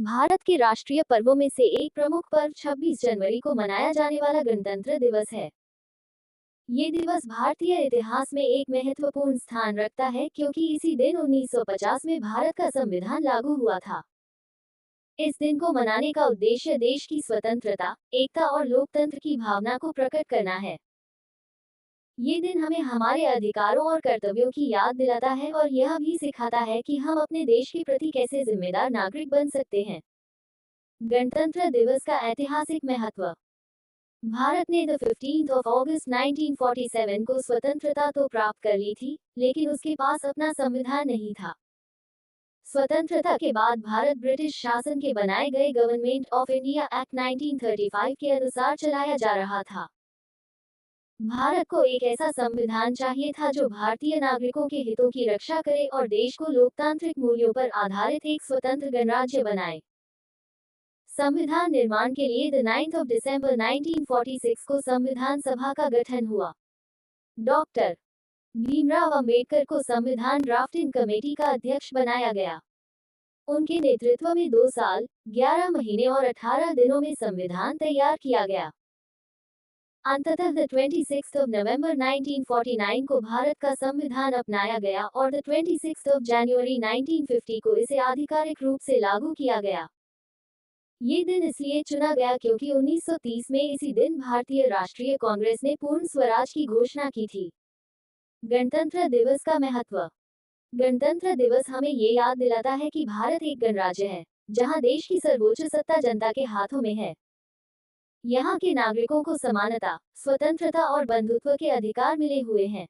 भारत के राष्ट्रीय पर्वों में से एक प्रमुख पर्व 26 जनवरी को मनाया जाने वाला गणतंत्र दिवस है। ये दिवस भारतीय इतिहास में एक महत्वपूर्ण स्थान रखता है क्योंकि इसी दिन 1950 में भारत का संविधान लागू हुआ था। इस दिन को मनाने का उद्देश्य देश की स्वतंत्रता, एकता और लोकतंत्र की भावना को प्रकट करना है। ये दिन हमें हमारे अधिकारों और कर्तव्यों की याद दिलाता है और यह भी सिखाता है कि हम अपने देश के प्रति कैसे जिम्मेदार नागरिक बन सकते हैं। गणतंत्र दिवस का ऐतिहासिक महत्व। भारत ने द 15th of August 1947 को स्वतंत्रता तो प्राप्त कर ली थी, लेकिन उसके पास अपना संविधान नहीं था। स्वतंत्रता के बाद भारत ब्रिटिश शासन के बनाए गए गवर्नमेंट ऑफ इंडिया एक्ट 1935 के अनुसार चलाया जा रहा था। भारत को एक ऐसा संविधान चाहिए था जो भारतीय नागरिकों के हितों की रक्षा करे और देश को लोकतांत्रिक मूल्यों पर आधारित एक स्वतंत्र गणराज्य बनाए। संविधान निर्माण के लिए द 9th of December 1946 को संविधान सभा का गठन हुआ। डॉक्टर भीमराव अंबेडकर को संविधान ड्राफ्टिंग कमेटी का अध्यक्ष बनाया गया। उनके नेतृत्व में 2 साल, 11 महीने और 18 दिनों में संविधान तैयार किया गया। अंततः द 26th of November 1949 को भारत का संविधान अपनाया गया और द 26th of January 1950 को इसे आधिकारिक रूप से लागू किया गया। ये दिन इसलिए चुना गया क्योंकि 1930 में इसी दिन भारतीय राष्ट्रीय कांग्रेस ने पूर्ण स्वराज की घोषणा की थी। गणतंत्र दिवस का महत्व। गणतंत्र दिवस हमें ये याद दिलाता है कि भारत एक गणराज्य है, जहां देश की सर्वोच्च सत्ता जनता के हाथों में है। यहाँ के नागरिकों को समानता, स्वतंत्रता और बंधुत्व के अधिकार मिले हुए हैं।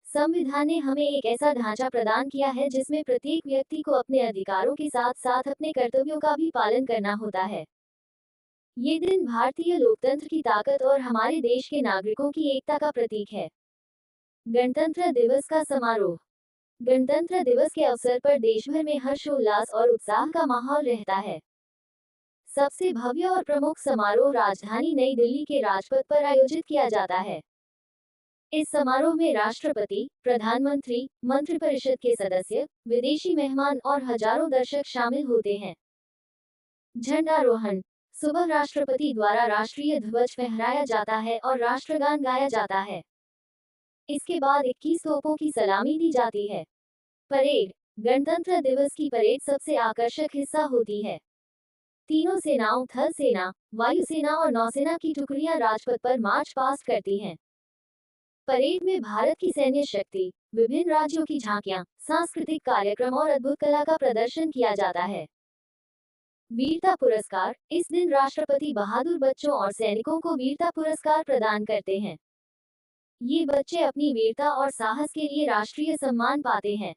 संविधान ने हमें एक ऐसा ढांचा प्रदान किया है जिसमें प्रत्येक व्यक्ति को अपने अधिकारों के साथ साथ अपने कर्तव्यों का भी पालन करना होता है। ये दिन भारतीय लोकतंत्र की ताकत और हमारे देश के नागरिकों की एकता का प्रतीक है। गणतंत्र दिवस का समारोह। गणतंत्र दिवस के अवसर पर देश भर में हर्षोल्लास और उत्साह का माहौल रहता है। सबसे भव्य और प्रमुख समारोह राजधानी नई दिल्ली के राजपथ पर आयोजित किया जाता है। इस समारोह में राष्ट्रपति, प्रधानमंत्री, मंत्रिपरिषद के सदस्य, विदेशी मेहमान और हजारों दर्शक शामिल होते हैं। झंडारोहण। सुबह राष्ट्रपति द्वारा राष्ट्रीय ध्वज फहराया जाता है और राष्ट्रगान गाया जाता है। इसके बाद 21 तोपों की सलामी दी जाती है। परेड। गणतंत्र दिवस की परेड सबसे आकर्षक हिस्सा होती है। तीनों सेनाओं थल सेना, वायुसेना और नौसेना की टुकड़ियां राजपथ पर मार्च पास्ट करती हैं। परेड में भारत की सैन्य शक्ति, विभिन्न राज्यों की झांकियां, सांस्कृतिक कार्यक्रम और अद्भुत कला का प्रदर्शन किया जाता है। वीरता पुरस्कार। इस दिन राष्ट्रपति बहादुर बच्चों और सैनिकों को वीरता पुरस्कार प्रदान करते हैं। ये बच्चे अपनी वीरता और साहस के लिए राष्ट्रीय सम्मान पाते हैं।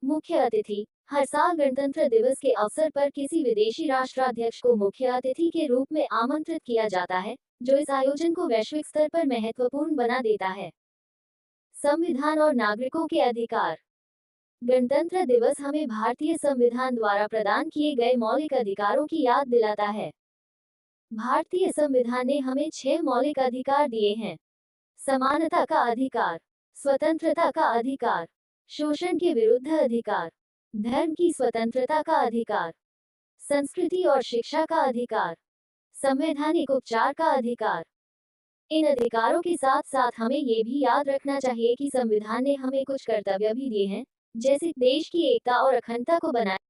मुख्य अतिथि। हर साल गणतंत्र दिवस के अवसर पर किसी विदेशी राष्ट्राध्यक्ष को मुख्य अतिथि के रूप में आमंत्रित किया जाता है, जो इस आयोजन को वैश्विक स्तर पर महत्वपूर्ण बना देता है। संविधान और नागरिकों के अधिकार। गणतंत्र दिवस हमें भारतीय संविधान द्वारा प्रदान किए गए मौलिक अधिकारों की याद दिलाता है। भारतीय संविधान ने हमें 6 मौलिक अधिकार दिए हैं। समानता का अधिकार, स्वतंत्रता का अधिकार, शोषण के विरुद्ध अधिकार, धर्म की स्वतंत्रता का अधिकार, संस्कृति और शिक्षा का अधिकार, संवैधानिक उपचार का अधिकार। इन अधिकारों के साथ साथ हमें ये भी याद रखना चाहिए कि संविधान ने हमें कुछ कर्तव्य भी दिए हैं, जैसे देश की एकता और अखंडता को बनाए